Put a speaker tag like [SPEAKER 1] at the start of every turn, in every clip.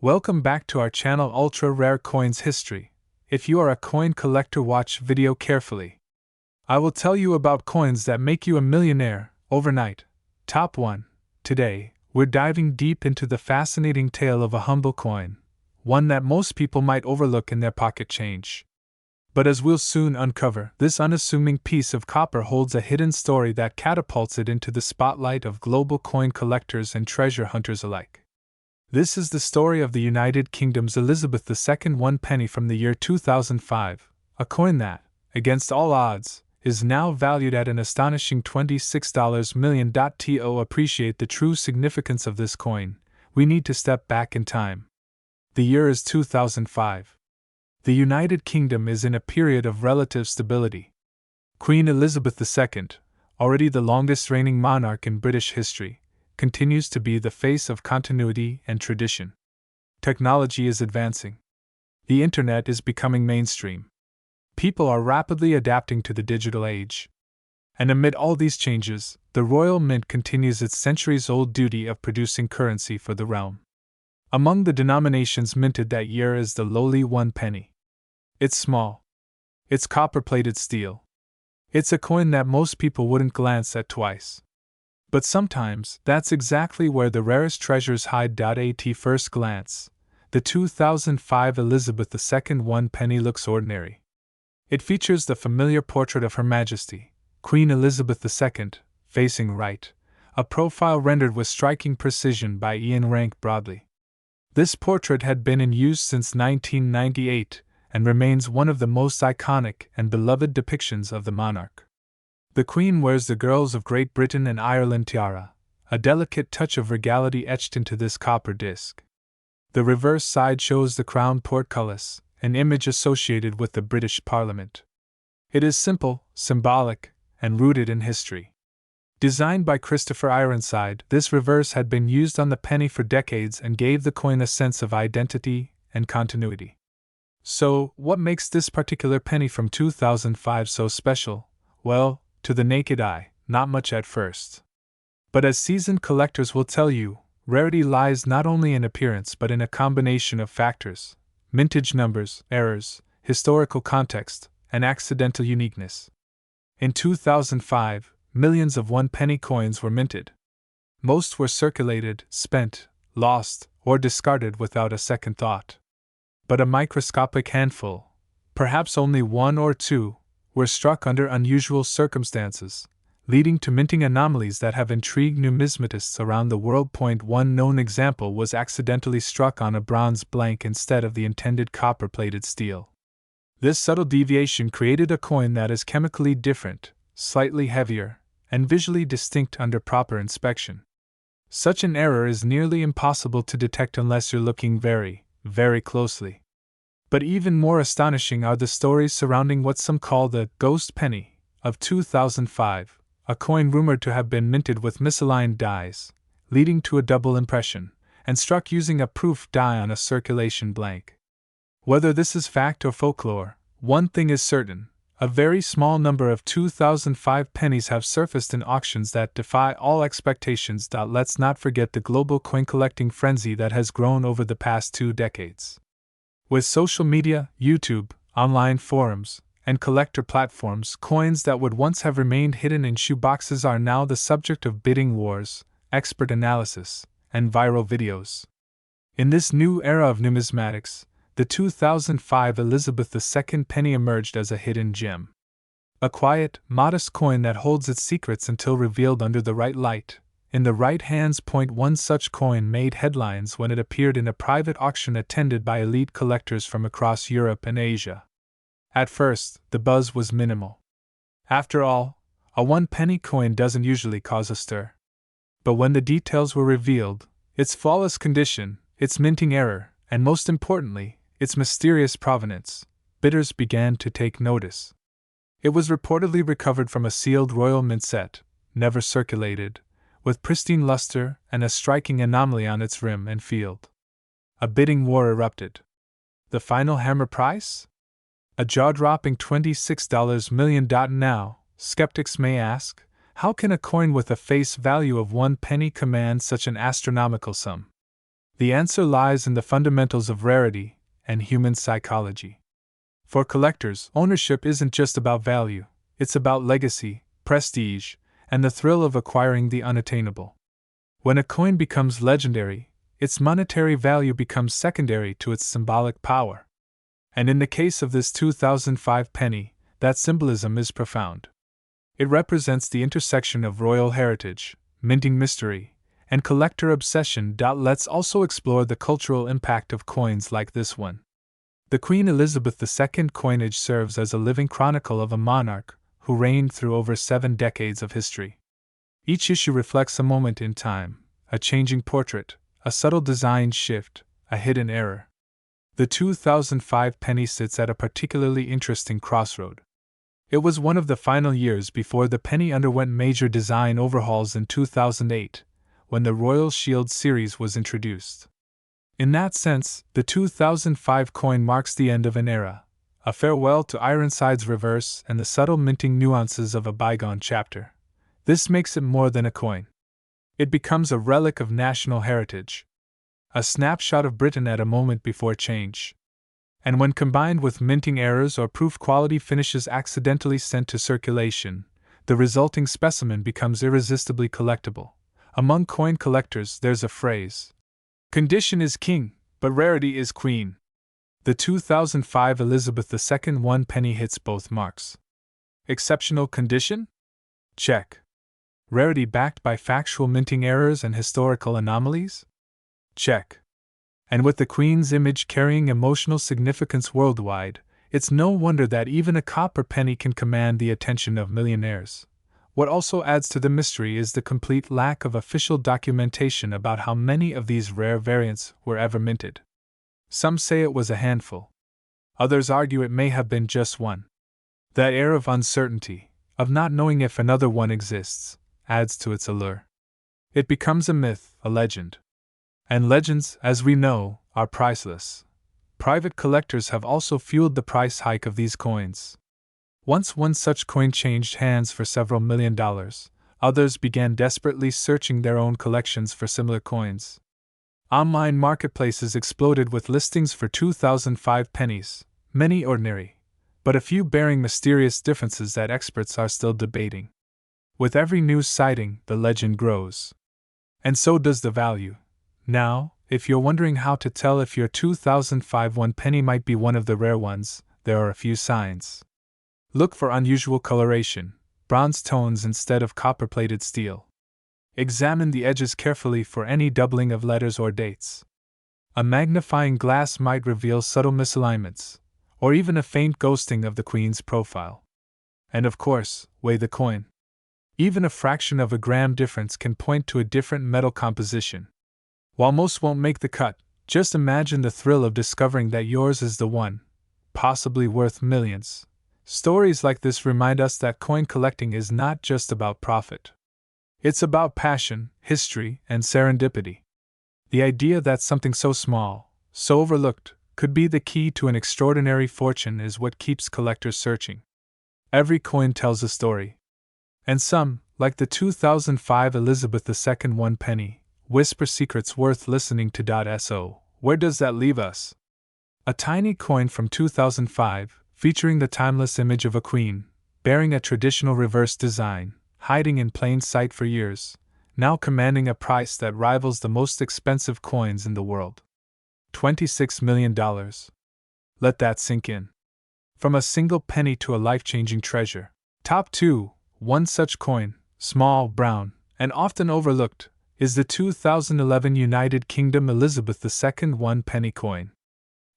[SPEAKER 1] Welcome back to our channel Ultra Rare Coins History. If you are a coin collector, watch video carefully. I will tell you about coins that make you a millionaire overnight. Top 1. Today, we're diving deep into the fascinating tale of a humble coin, one that most people might overlook in their pocket change. But as we'll soon uncover, this unassuming piece of copper holds a hidden story that catapults it into the spotlight of global coin collectors and treasure hunters alike. This is the story of the United Kingdom's Elizabeth II 1 penny from the year 2005, a coin that, against all odds, is now valued at an astonishing $26 million. To appreciate the true significance of this coin, we need to step back in time. The year is 2005. The United Kingdom is in a period of relative stability. Queen Elizabeth II, already the longest reigning monarch in British history, continues to be the face of continuity and tradition. Technology is advancing. The internet is becoming mainstream. People are rapidly adapting to the digital age. And amid all these changes, the Royal Mint continues its centuries-old duty of producing currency for the realm. Among the denominations minted that year is the lowly 1 penny. It's small. It's copper-plated steel. It's a coin that most people wouldn't glance at twice. But sometimes, that's exactly where the rarest treasures hide. At first glance, the 2005 Elizabeth II 1 penny looks ordinary. It features the familiar portrait of Her Majesty, Queen Elizabeth II, facing right, a profile rendered with striking precision by Ian Rank Broadley. This portrait had been in use since 1998, and remains one of the most iconic and beloved depictions of the monarch. The Queen wears the Girls of Great Britain and Ireland tiara, a delicate touch of regality etched into this copper disc. The reverse side shows the crown portcullis, an image associated with the British Parliament. It is simple, symbolic, and rooted in history. Designed by Christopher Ironside, this reverse had been used on the penny for decades and gave the coin a sense of identity and continuity. So, what makes this particular penny from 2005 so special? Well, to the naked eye, not much at first. But as seasoned collectors will tell you, rarity lies not only in appearance but in a combination of factors: mintage numbers, errors, historical context, and accidental uniqueness. In 2005, millions of 1 penny coins were minted. Most were circulated, spent, lost, or discarded without a second thought. But a microscopic handful, perhaps only 1 or 2, were struck under unusual circumstances, leading to minting anomalies that have intrigued numismatists around the world. One known example was accidentally struck on a bronze blank instead of the intended copper-plated steel. This subtle deviation created a coin that is chemically different, slightly heavier, and visually distinct under proper inspection. Such an error is nearly impossible to detect unless you're looking very closely. But even more astonishing are the stories surrounding what some call the ghost penny of 2005, a coin rumored to have been minted with misaligned dies, leading to a double impression, and struck using a proof die on a circulation blank. Whether this is fact or folklore, one thing is certain: a very small number of 2005 pennies have surfaced in auctions that defy all expectations. Let's not forget the global coin collecting frenzy that has grown over the past 2 decades. With social media, YouTube, online forums, and collector platforms, coins that would once have remained hidden in shoeboxes are now the subject of bidding wars, expert analysis, and viral videos. In this new era of numismatics, the 2005 Elizabeth II penny emerged as a hidden gem. A quiet, modest coin that holds its secrets until revealed under the right light, in the right hands. One such coin made headlines when it appeared in a private auction attended by elite collectors from across Europe and Asia. At first, the buzz was minimal. After all, a 1 penny coin doesn't usually cause a stir. But when the details were revealed, its flawless condition, its minting error, and most importantly, its mysterious provenance, bidders began to take notice. It was reportedly recovered from a sealed royal mint set, never circulated, with pristine luster and a striking anomaly on its rim and field. A bidding war erupted. The final hammer price? A jaw-dropping $26 million. Now, skeptics may ask, how can a coin with a face value of 1 penny command such an astronomical sum? The answer lies in the fundamentals of rarity and human psychology. For collectors, ownership isn't just about value, it's about legacy, prestige, and the thrill of acquiring the unattainable. When a coin becomes legendary, its monetary value becomes secondary to its symbolic power. And in the case of this 2005 penny, that symbolism is profound. It represents the intersection of royal heritage, minting mystery, and collector obsession. Let's also explore the cultural impact of coins like this one. The Queen Elizabeth II coinage serves as a living chronicle of a monarch who reigned through over 7 decades of history. Each issue reflects a moment in time, a changing portrait, a subtle design shift, a hidden error. The 2005 penny sits at a particularly interesting crossroad. It was one of the final years before the penny underwent major design overhauls in 2008, when the Royal Shield series was introduced. In that sense, the 2005 coin marks the end of an era, a farewell to Ironside's reverse and the subtle minting nuances of a bygone chapter. This makes it more than a coin. It becomes a relic of national heritage, a snapshot of Britain at a moment before change. And when combined with minting errors or proof quality finishes accidentally sent to circulation, the resulting specimen becomes irresistibly collectible. Among coin collectors, there's a phrase: condition is king, but rarity is queen. The 2005 Elizabeth II 1 penny hits both marks. Exceptional condition? Check. Rarity backed by factual minting errors and historical anomalies? Check. And with the Queen's image carrying emotional significance worldwide, it's no wonder that even a copper penny can command the attention of millionaires. What also adds to the mystery is the complete lack of official documentation about how many of these rare variants were ever minted. Some say it was a handful. Others argue it may have been just one. That air of uncertainty, of not knowing if another one exists, adds to its allure. It becomes a myth, a legend. And legends, as we know, are priceless. Private collectors have also fueled the price hike of these coins. Once one such coin changed hands for several $1 million, others began desperately searching their own collections for similar coins. Online marketplaces exploded with listings for 2005 pennies, many ordinary, but a few bearing mysterious differences that experts are still debating. With every new sighting, the legend grows. And so does the value. Now, if you're wondering how to tell if your 2005 1 penny might be one of the rare ones, there are a few signs. Look for unusual coloration, bronze tones instead of copper-plated steel. Examine the edges carefully for any doubling of letters or dates. A magnifying glass might reveal subtle misalignments, or even a faint ghosting of the Queen's profile. And of course, weigh the coin. Even a fraction of a gram difference can point to a different metal composition. While most won't make the cut, just imagine the thrill of discovering that yours is the one, possibly worth millions. Stories like this remind us that coin collecting is not just about profit. It's about passion, history, and serendipity. The idea that something so small, so overlooked, could be the key to an extraordinary fortune is what keeps collectors searching. Every coin tells a story. And some, like the 2005 Elizabeth II 1 penny, whisper secrets worth listening to. So, where does that leave us? A tiny coin from 2005, featuring the timeless image of a queen, bearing a traditional reverse design, hiding in plain sight for years, now commanding a price that rivals the most expensive coins in the world. $26 million. Let that sink in. From a single penny to a life-changing treasure. Top 2, one such coin, small, brown, and often overlooked, is the 2011 United Kingdom Elizabeth II 1 penny coin.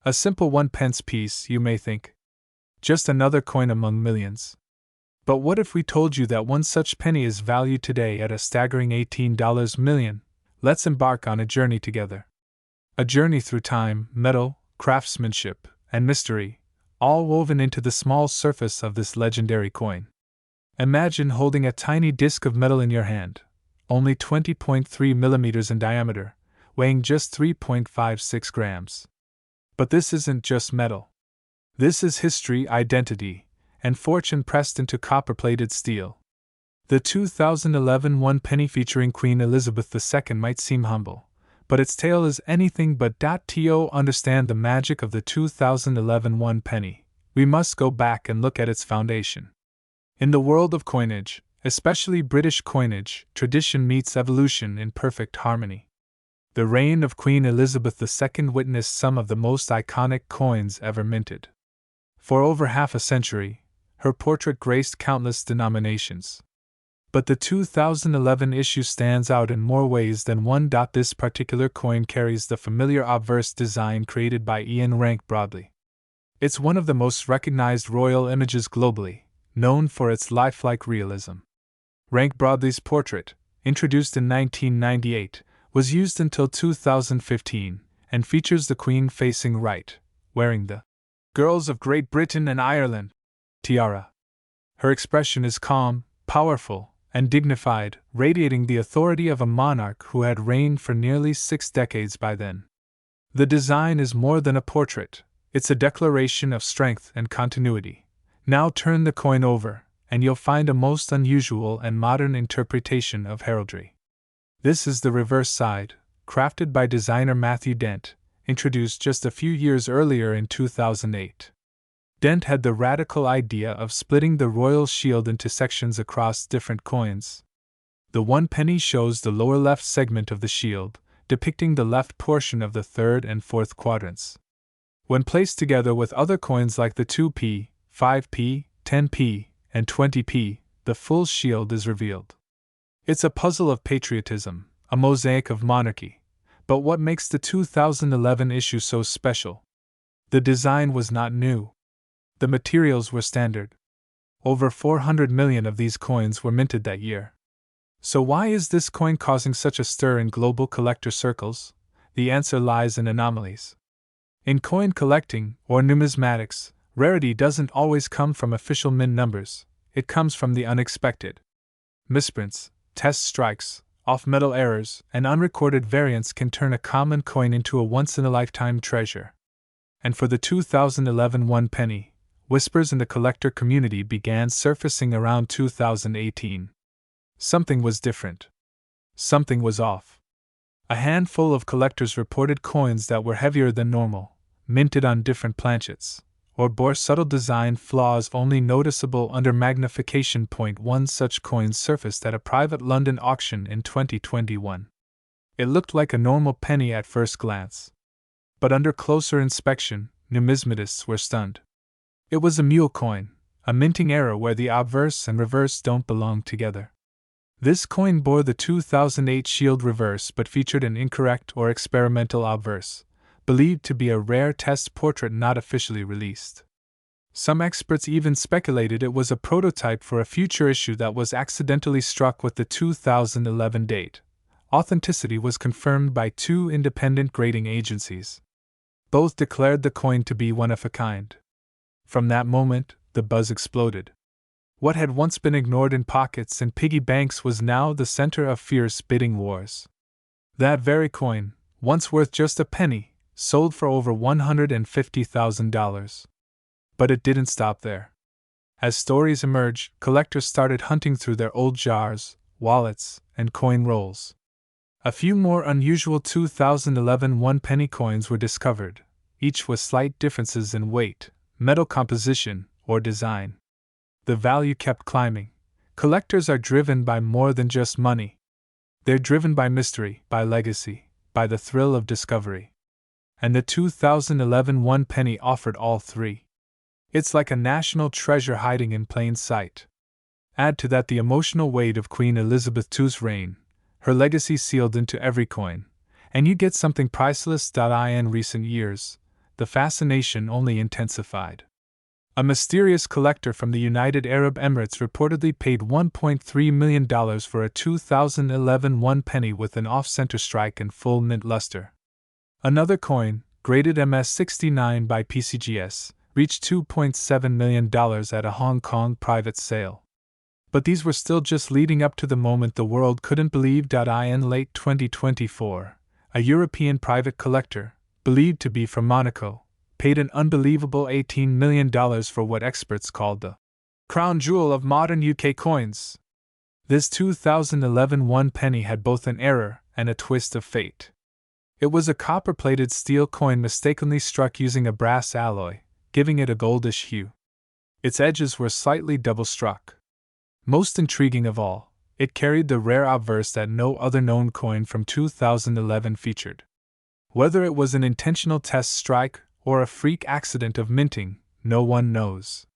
[SPEAKER 1] A simple 1 pence piece, you may think. Just another coin among millions. But what if we told you that one such penny is valued today at a staggering $18 million? Let's embark on a journey together. A journey through time, metal, craftsmanship, and mystery, all woven into the small surface of this legendary coin. Imagine holding a tiny disc of metal in your hand, only 20.3 millimeters in diameter, weighing just 3.56 grams. But this isn't just metal. This is history, identity, and fortune pressed into copper-plated steel. The 2011 1 penny featuring Queen Elizabeth II might seem humble, but its tail is anything but. To understand the magic of the 2011 one penny, we must go back and look at its foundation. In the world of coinage, especially British coinage, tradition meets evolution in perfect harmony. The reign of Queen Elizabeth II witnessed some of the most iconic coins ever minted. For over half a century, her portrait graced countless denominations. But the 2011 issue stands out in more ways than one. This particular coin carries the familiar obverse design created by Ian Rank Broadley. It's one of the most recognized royal images globally, known for its lifelike realism. Rank Broadley's portrait, introduced in 1998, was used until 2015, and features the Queen facing right, wearing the Girls of Great Britain and Ireland tiara. Her expression is calm, powerful, and dignified, radiating the authority of a monarch who had reigned for nearly 6 decades by then. The design is more than a portrait, it's a declaration of strength and continuity. Now turn the coin over, and you'll find a most unusual and modern interpretation of heraldry. This is the reverse side, crafted by designer Matthew Dent, introduced just a few years earlier in 2008. Dent had the radical idea of splitting the royal shield into sections across different coins. The 1 penny shows the lower left segment of the shield, depicting the left portion of the 3rd and 4th quadrants. When placed together with other coins like the 2p, 5p, 10p, and 20p, the full shield is revealed. It's a puzzle of patriotism, a mosaic of monarchy. But what makes the 2011 issue so special? The design was not new. The materials were standard. Over 400 million of these coins were minted that year. So why is this coin causing such a stir in global collector circles? The answer lies in anomalies. In coin collecting, or numismatics, rarity doesn't always come from official mint numbers, it comes from the unexpected. Misprints, test strikes, off-metal errors, and unrecorded variants can turn a common coin into a once-in-a-lifetime treasure. And for the 2011 1 penny, whispers in the collector community began surfacing around 2018. Something was different. Something was off. A handful of collectors reported coins that were heavier than normal, minted on different planchets, or bore subtle design flaws only noticeable under magnification. One such coin surfaced at a private London auction in 2021. It looked like a normal penny at first glance. But under closer inspection, numismatists were stunned. It was a mule coin, a minting error where the obverse and reverse don't belong together. This coin bore the 2008 shield reverse but featured an incorrect or experimental obverse, believed to be a rare test portrait not officially released. Some experts even speculated it was a prototype for a future issue that was accidentally struck with the 2011 date. Authenticity was confirmed by 2 independent grading agencies. Both declared the coin to be one of a kind. From that moment, the buzz exploded. What had once been ignored in pockets and piggy banks was now the center of fierce bidding wars. That very coin, once worth just a penny, sold for over $150,000. But it didn't stop there. As stories emerged, collectors started hunting through their old jars, wallets, and coin rolls. A few more unusual 2011 1 penny coins were discovered, each with slight differences in weight, metal composition, or design. The value kept climbing. Collectors are driven by more than just money. They're driven by mystery, by legacy, by the thrill of discovery. And the 2011 1 penny offered all 3. It's like a national treasure hiding in plain sight. Add to that the emotional weight of Queen Elizabeth II's reign, her legacy sealed into every coin, and you get something priceless. In recent years, the fascination only intensified. A mysterious collector from the United Arab Emirates reportedly paid $1.3 million for a 2011 1 penny with an off-center strike and full mint luster. Another coin, graded MS69 by PCGS, reached $2.7 million at a Hong Kong private sale. But these were still just leading up to the moment the world couldn't believe. In late 2024, a European private collector, believed to be from Monaco, paid an unbelievable $18 million for what experts called the crown jewel of modern UK coins. This 2011 1 penny had both an error and a twist of fate. It was a copper-plated steel coin mistakenly struck using a brass alloy, giving it a goldish hue. Its edges were slightly double-struck. Most intriguing of all, it carried the rare obverse that no other known coin from 2011 featured. Whether it was an intentional test strike or a freak accident of minting, no one knows.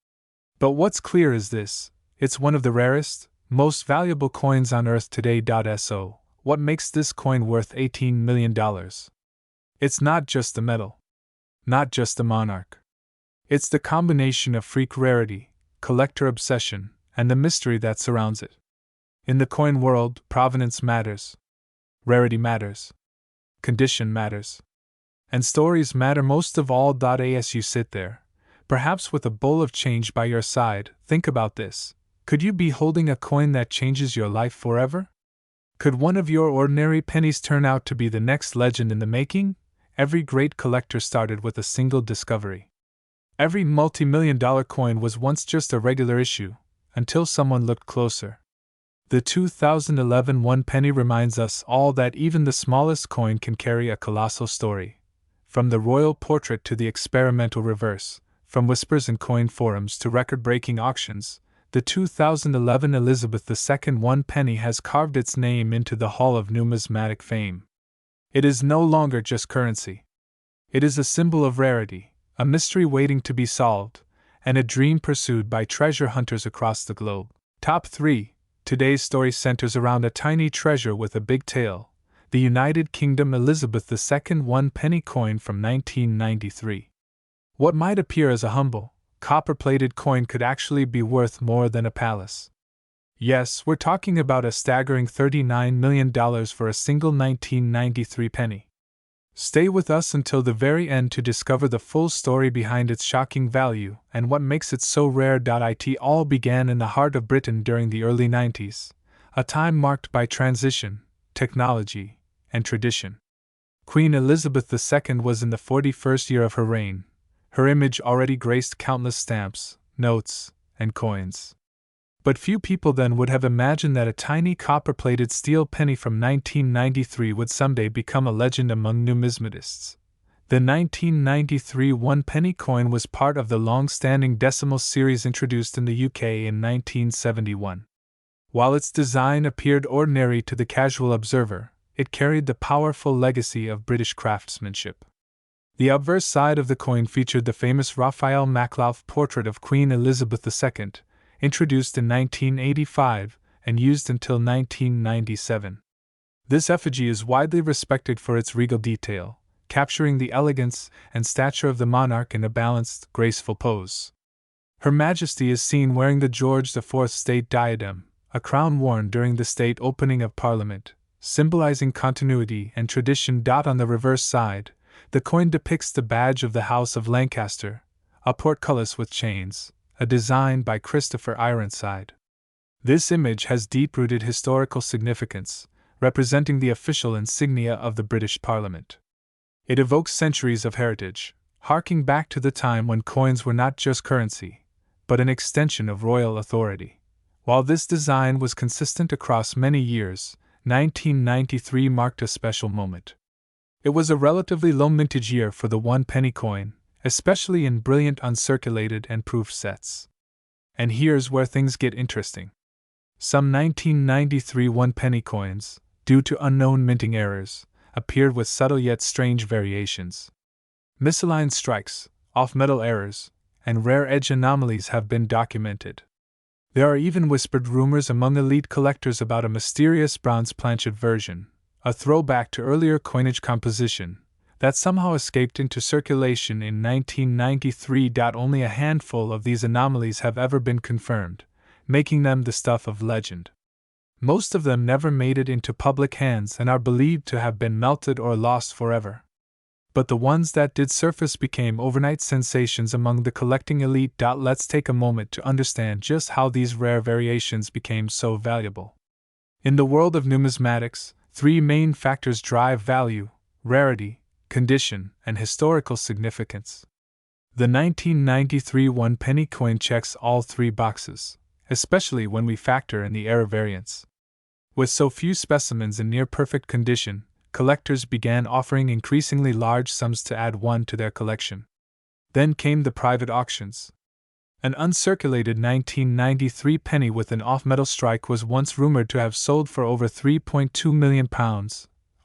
[SPEAKER 1] But what's clear is this: it's one of the rarest, most valuable coins on Earth today. So, what makes this coin worth $18 million? It's not just the metal, not just the monarch. It's the combination of freak rarity, collector obsession, and the mystery that surrounds it. In the coin world, provenance matters, rarity matters, condition matters, and stories matter most of all. As you sit there, perhaps with a bowl of change by your side, think about this. Could you be holding a coin that changes your life forever? Could one of your ordinary pennies turn out to be the next legend in the making? Every great collector started with a single discovery. Every multi-million-dollar coin was once just a regular issue, until someone looked closer. The 2011 one penny reminds us all that even the smallest coin can carry a colossal story. From the royal portrait to the experimental reverse, from whispers in coin forums to record-breaking auctions, the 2011 Elizabeth II one penny has carved its name into the Hall of Numismatic Fame. It is no longer just currency. It is a symbol of rarity, a mystery waiting to be solved, and a dream pursued by treasure hunters across the globe. Top 3. Today's story centers around a tiny treasure with a big tale, the United Kingdom Elizabeth II one penny coin from 1993. What might appear as a humble, copper-plated coin could actually be worth more than a palace. Yes, we're talking about a staggering $39 million for a single 1993 penny. Stay with us until the very end to discover the full story behind its shocking value and what makes it so rare. It all began in the heart of Britain during the early 90s, a time marked by transition, technology, and tradition. Queen Elizabeth II was in the 41st year of her reign. Her image already graced countless stamps, notes, and coins. But few people then would have imagined that a tiny copper-plated steel penny from 1993 would someday become a legend among numismatists. The 1993 one-penny coin was part of the long-standing decimal series introduced in the UK in 1971. While its design appeared ordinary to the casual observer, it carried the powerful legacy of British craftsmanship. The obverse side of the coin featured the famous Raphael Maklauf portrait of Queen Elizabeth II, introduced in 1985 and used until 1997. This effigy is widely respected for its regal detail, capturing the elegance and stature of the monarch in a balanced, graceful pose. Her Majesty is seen wearing the George IV state diadem, a crown worn during the state opening of Parliament, symbolizing continuity and tradition. On the reverse side, the coin depicts the badge of the House of Lancaster, a portcullis with chains, a design by Christopher Ironside. This image has deep-rooted historical significance, representing the official insignia of the British Parliament. It evokes centuries of heritage, harking back to the time when coins were not just currency, but an extension of royal authority. While this design was consistent across many years, 1993 marked a special moment. It was a relatively low mintage year for the one-penny coin, especially in brilliant uncirculated and proof sets. And here's where things get interesting. Some 1993 one-penny coins, due to unknown minting errors, appeared with subtle yet strange variations. Misaligned strikes, off-metal errors, and rare edge anomalies have been documented. There are even whispered rumors among elite collectors about a mysterious bronze planchet version, a throwback to earlier coinage composition, that somehow escaped into circulation in 1993. Only a handful of these anomalies have ever been confirmed, making them the stuff of legend. Most of them never made it into public hands and are believed to have been melted or lost forever. But the ones that did surface became overnight sensations among the collecting elite. Let's take a moment to understand just how these rare variations became so valuable. In the world of numismatics, three main factors drive value: rarity, condition, and historical significance. The 1993 one-penny coin checks all three boxes, especially when we factor in the error variance. With so few specimens in near-perfect condition, collectors began offering increasingly large sums to add one to their collection. Then came the private auctions. An uncirculated 1993 penny with an off-metal strike was once rumored to have sold for over £3.2 million,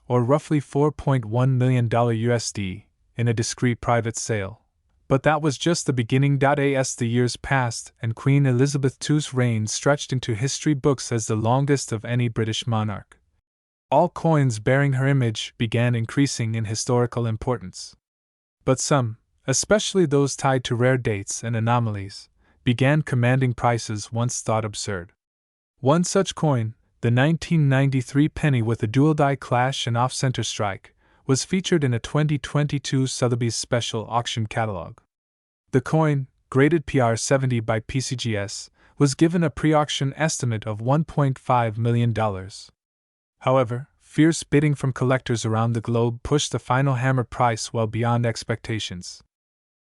[SPEAKER 1] or roughly $4.1 million USD, in a discreet private sale. But that was just the beginning. As the years passed and Queen Elizabeth II's reign stretched into history books as the longest of any British monarch, all coins bearing her image began increasing in historical importance. But some, especially those tied to rare dates and anomalies, began commanding prices once thought absurd. One such coin, the 1993 penny with a dual-die clash and off-center strike, was featured in a 2022 Sotheby's special auction catalog. The coin, graded PR70 by PCGS, was given a pre-auction estimate of $1.5 million. However, fierce bidding from collectors around the globe pushed the final hammer price well beyond expectations.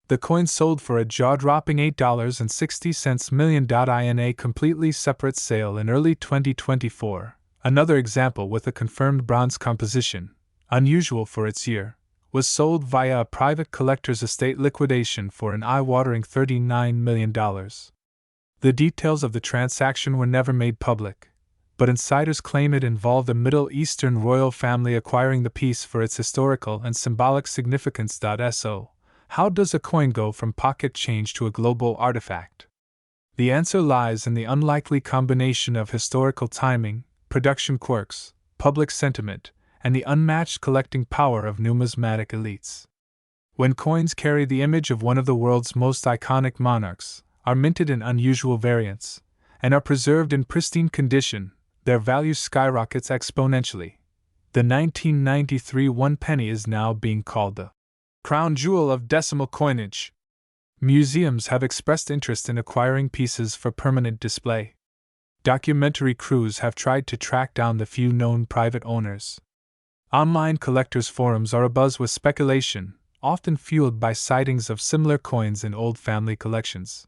[SPEAKER 1] The coin sold for a jaw-dropping $8.60 million in a completely separate sale in early 2024. Another example with a confirmed bronze composition, unusual for its year, was sold via a private collector's estate liquidation for an eye-watering $39 million. The details of the transaction were never made public, but insiders claim it involved a Middle Eastern royal family acquiring the piece for its historical and symbolic significance. So, how does a coin go from pocket change to a global artifact? The answer lies in the unlikely combination of historical timing, production quirks, public sentiment, and the unmatched collecting power of numismatic elites. When coins carry the image of one of the world's most iconic monarchs, are minted in unusual variants, and are preserved in pristine condition, their value skyrockets exponentially. The 1993 one penny is now being called the crown jewel of decimal coinage. Museums have expressed interest in acquiring pieces for permanent display. Documentary crews have tried to track down the few known private owners. Online collectors' forums are abuzz with speculation, often fueled by sightings of similar coins in old family collections.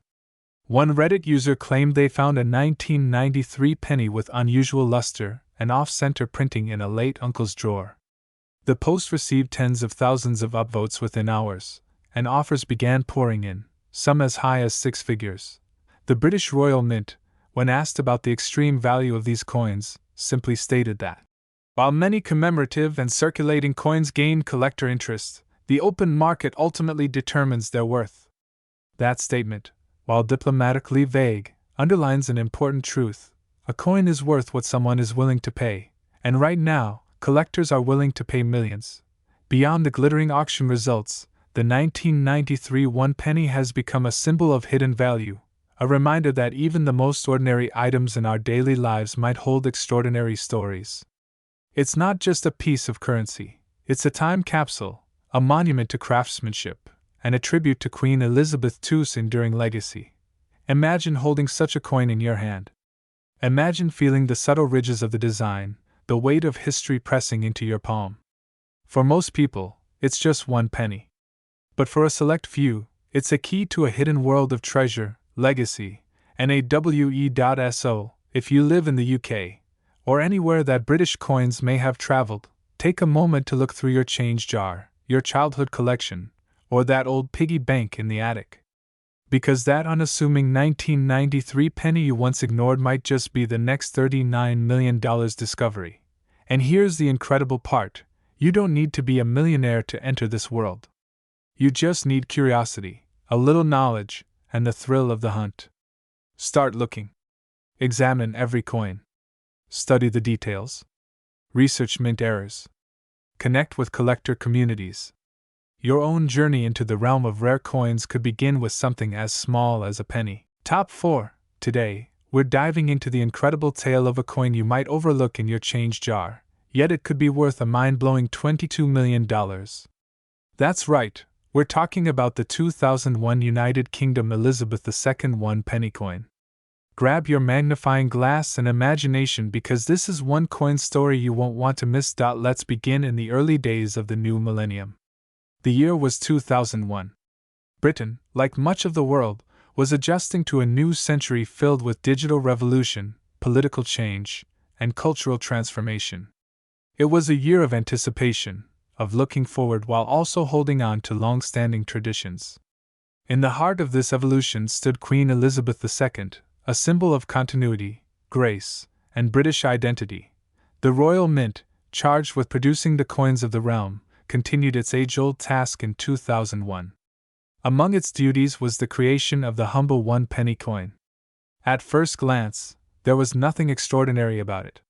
[SPEAKER 1] One Reddit user claimed they found a 1993 penny with unusual luster and off-center printing in a late uncle's drawer. The post received tens of thousands of upvotes within hours, and offers began pouring in, some as high as six figures. The British Royal Mint, when asked about the extreme value of these coins, simply stated that, while many commemorative and circulating coins gain collector interest, the open market ultimately determines their worth. That statement, while diplomatically vague, underlines an important truth: a coin is worth what someone is willing to pay, and right now, collectors are willing to pay millions. Beyond the glittering auction results, the 1993 one penny has become a symbol of hidden value, a reminder that even the most ordinary items in our daily lives might hold extraordinary stories. It's not just a piece of currency, it's a time capsule, a monument to craftsmanship, and a tribute to Queen Elizabeth II's enduring legacy. Imagine holding such a coin in your hand. Imagine feeling the subtle ridges of the design, the weight of history pressing into your palm. For most people, it's just one penny. But for a select few, it's a key to a hidden world of treasure, legacy, and so. If you live in the UK, or anywhere that British coins may have traveled, take a moment to look through your change jar, your childhood collection, or that old piggy bank in the attic. Because that unassuming 1993 penny you once ignored might just be the next $39 million discovery. And here's the incredible part: you don't need to be a millionaire to enter this world. You just need curiosity, a little knowledge, and the thrill of the hunt. Start looking. Examine every coin. Study the details. Research mint errors. Connect with collector communities. Your own journey into the realm of rare coins could begin with something as small as a penny. Top 4. Today, we're diving into the incredible tale of a coin you might overlook in your change jar, yet it could be worth a mind-blowing $22 million. That's right, we're talking about the 2001 United Kingdom Elizabeth II one penny coin. Grab your magnifying glass and imagination, because this is one coin story you won't want to miss. Let's begin in the early days of the new millennium. The year was 2001. Britain, like much of the world, was adjusting to a new century filled with digital revolution, political change, and cultural transformation. It was a year of anticipation, of looking forward while also holding on to long-standing traditions. In the heart of this evolution stood Queen Elizabeth II, a symbol of continuity, grace, and British identity. The Royal Mint, charged with producing the coins of the realm, continued its age-old task in 2001. Among its duties was the creation of the humble one-penny coin. At first glance, there was nothing extraordinary about it.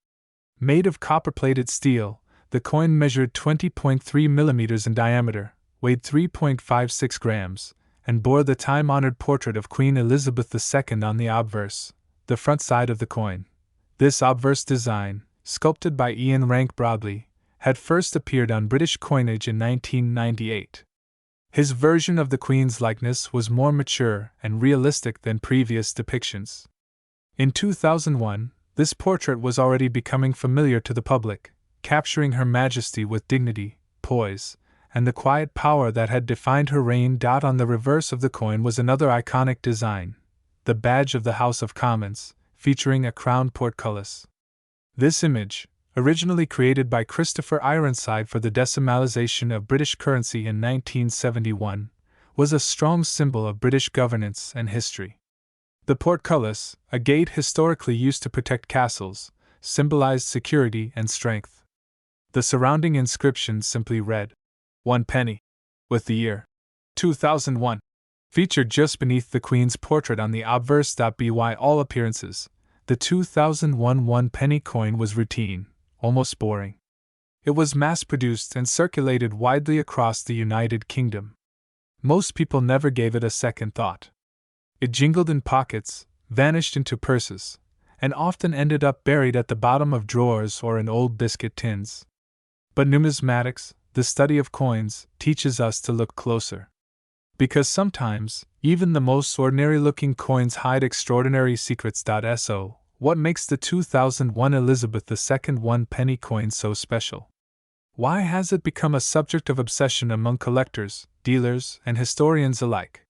[SPEAKER 1] Made of copper-plated steel, the coin measured 20.3 millimeters in diameter, weighed 3.56 grams, and bore the time-honored portrait of Queen Elizabeth II on the obverse, the front side of the coin. This obverse design, sculpted by Ian Rank Broadley, had first appeared on British coinage in 1998. His version of the Queen's likeness was more mature and realistic than previous depictions. In 2001, this portrait was already becoming familiar to the public, capturing Her Majesty with dignity, poise, and the quiet power that had defined her reign. On the reverse of the coin was another iconic design, the badge of the House of Commons, featuring a crowned portcullis. This image, originally created by Christopher Ironside for the decimalization of British currency in 1971, was a strong symbol of British governance and history. The portcullis, a gate historically used to protect castles, symbolized security and strength. The surrounding inscription simply read, "1 penny," with the year 2001 featured just beneath the Queen's portrait on the obverse. By all appearances, the 2001 1-penny coin was routine, almost boring. It was mass-produced and circulated widely across the United Kingdom. Most people never gave it a second thought. It jingled in pockets, vanished into purses, and often ended up buried at the bottom of drawers or in old biscuit tins. But numismatics, the study of coins, teaches us to look closer. Because sometimes, even the most ordinary-looking coins hide extraordinary secrets. So, what makes the 2001 Elizabeth II 1-penny coin so special? Why has it become a subject of obsession among collectors, dealers, and historians alike?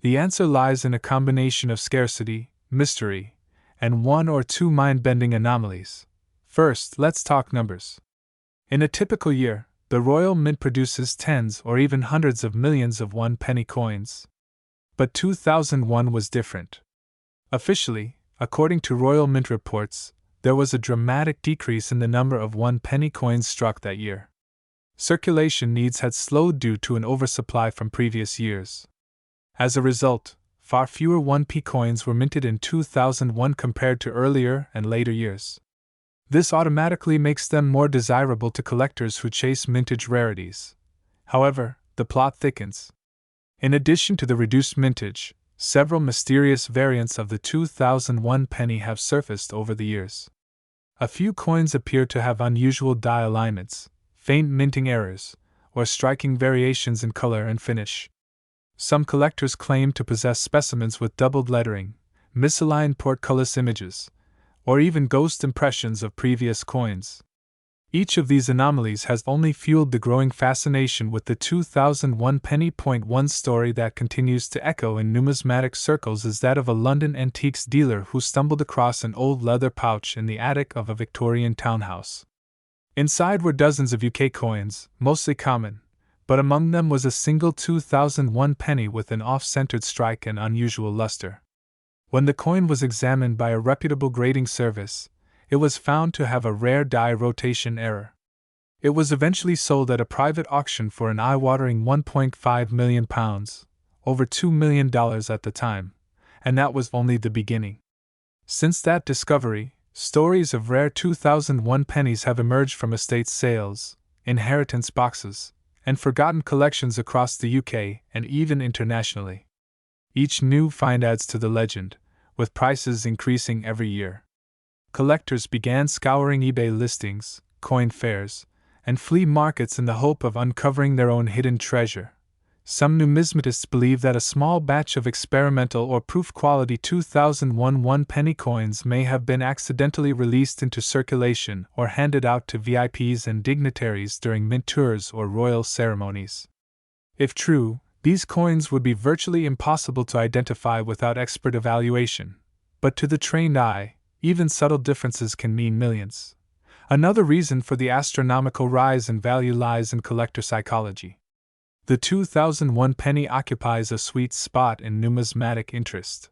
[SPEAKER 1] The answer lies in a combination of scarcity, mystery, and one or two mind-bending anomalies. First, let's talk numbers. In a typical year, the Royal Mint produces tens or even hundreds of millions of 1-penny coins. But 2001 was different. Officially, according to Royal Mint reports, there was a dramatic decrease in the number of 1-penny coins struck that year. Circulation needs had slowed due to an oversupply from previous years. As a result, far fewer 1p coins were minted in 2001 compared to earlier and later years. This automatically makes them more desirable to collectors who chase mintage rarities. However, the plot thickens. In addition to the reduced mintage, several mysterious variants of the 2001 penny have surfaced over the years. A few coins appear to have unusual die alignments, faint minting errors, or striking variations in color and finish. Some collectors claim to possess specimens with doubled lettering, misaligned portcullis images, or even ghost impressions of previous coins. Each of these anomalies has only fueled the growing fascination with the 2001 penny. One story that continues to echo in numismatic circles is that of a London antiques dealer who stumbled across an old leather pouch in the attic of a Victorian townhouse. Inside were dozens of UK coins, mostly common, but among them was a single 2001 penny with an off-centered strike and unusual luster. When the coin was examined by a reputable grading service, it was found to have a rare die rotation error. It was eventually sold at a private auction for an eye-watering £1.5 million, over $2 million at the time, and that was only the beginning. Since that discovery, stories of rare 2001 pennies have emerged from estate sales, inheritance boxes, and forgotten collections across the UK and even internationally. Each new find adds to the legend, with prices increasing every year. Collectors began scouring eBay listings, coin fairs, and flea markets in the hope of uncovering their own hidden treasure. Some numismatists believe that a small batch of experimental or proof-quality 2001 1-penny coins may have been accidentally released into circulation or handed out to VIPs and dignitaries during mint tours or royal ceremonies. If true, these coins would be virtually impossible to identify without expert evaluation, but to the trained eye, even subtle differences can mean millions. Another reason for the astronomical rise in value lies in collector psychology. The 2001 penny occupies a sweet spot in numismatic interest.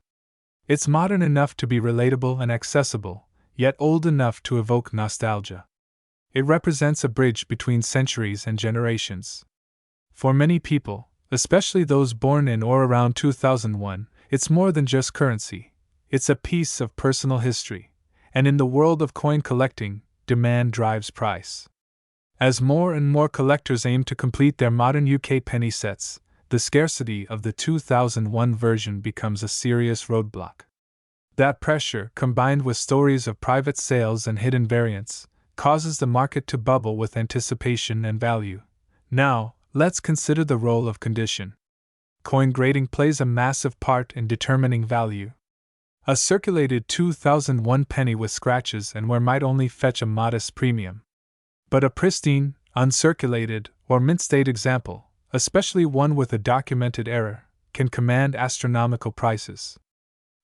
[SPEAKER 1] It's modern enough to be relatable and accessible, yet old enough to evoke nostalgia. It represents a bridge between centuries and generations. For many people, especially those born in or around 2001, it's more than just currency. It's a piece of personal history. And in the world of coin collecting, demand drives price. As more and more collectors aim to complete their modern UK penny sets, the scarcity of the 2001 version becomes a serious roadblock. That pressure, combined with stories of private sales and hidden variants, causes the market to bubble with anticipation and value. Now, let's consider the role of condition. Coin grading plays a massive part in determining value. A circulated 2001 penny with scratches and wear might only fetch a modest premium. But a pristine, uncirculated, or mint-state example, especially one with a documented error, can command astronomical prices.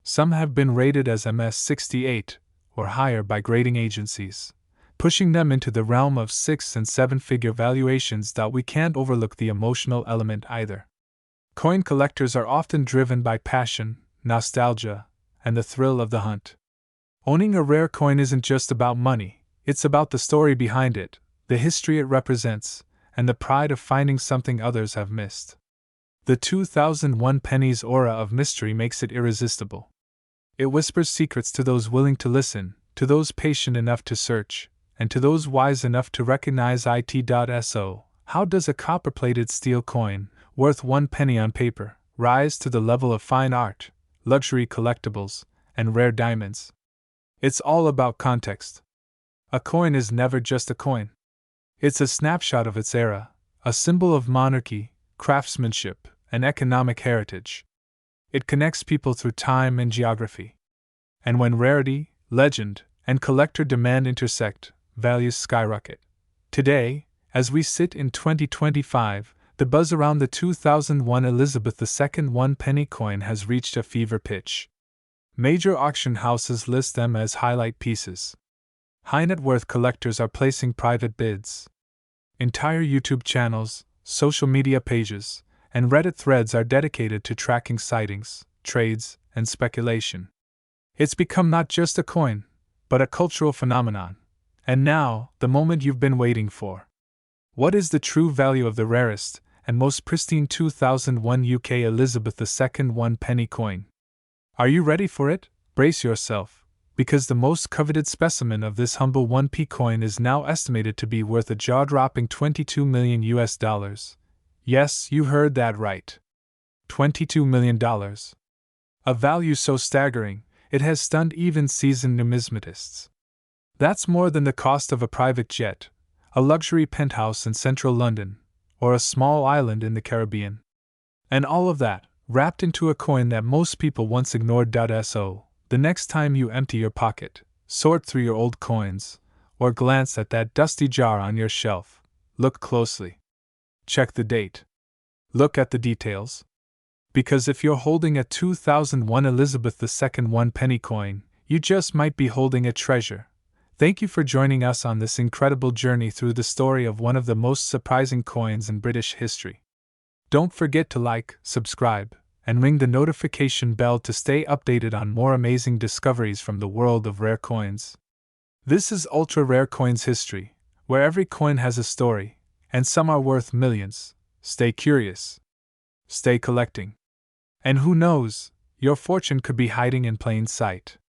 [SPEAKER 1] Some have been rated as MS-68 or higher by grading agencies, pushing them into the realm of 6- and 7-figure valuations. We can't overlook the emotional element either. Coin collectors are often driven by passion, nostalgia, and the thrill of the hunt. Owning a rare coin isn't just about money, it's about the story behind it, the history it represents, and the pride of finding something others have missed. The 2001 penny's aura of mystery makes it irresistible. It whispers secrets to those willing to listen, to those patient enough to search, and to those wise enough to recognize it. How does a copper-plated steel coin, worth 1 penny on paper, rise to the level of fine art, luxury collectibles, and rare diamonds? It's all about context. A coin is never just a coin. It's a snapshot of its era, a symbol of monarchy, craftsmanship, and economic heritage. It connects people through time and geography. And when rarity, legend, and collector demand intersect, values skyrocket. Today, as we sit in 2025, the buzz around the 2001 Elizabeth II 1 penny coin has reached a fever pitch. Major auction houses list them as highlight pieces. High net worth collectors are placing private bids. Entire YouTube channels, social media pages, and Reddit threads are dedicated to tracking sightings, trades, and speculation. It's become not just a coin, but a cultural phenomenon. And now, the moment you've been waiting for. What is the true value of the rarest and most pristine 2001 UK Elizabeth II 1 penny coin? Are you ready for it? Brace yourself, because the most coveted specimen of this humble 1p coin is now estimated to be worth a jaw-dropping $22 million. Yes, you heard that right. $22 million. A value so staggering, it has stunned even seasoned numismatists. That's more than the cost of a private jet, a luxury penthouse in central London, or a small island in the Caribbean. And all of that, wrapped into a coin that most people once ignored. So, the next time you empty your pocket, sort through your old coins, or glance at that dusty jar on your shelf, look closely. Check the date. Look at the details. Because if you're holding a 2001 Elizabeth II 1 penny coin, you just might be holding a treasure. Thank you for joining us on this incredible journey through the story of one of the most surprising coins in British history. Don't forget to like, subscribe, and ring the notification bell to stay updated on more amazing discoveries from the world of rare coins. This is Ultra Rare Coins History, where every coin has a story, and some are worth millions. Stay curious. Stay collecting. And who knows, your fortune could be hiding in plain sight.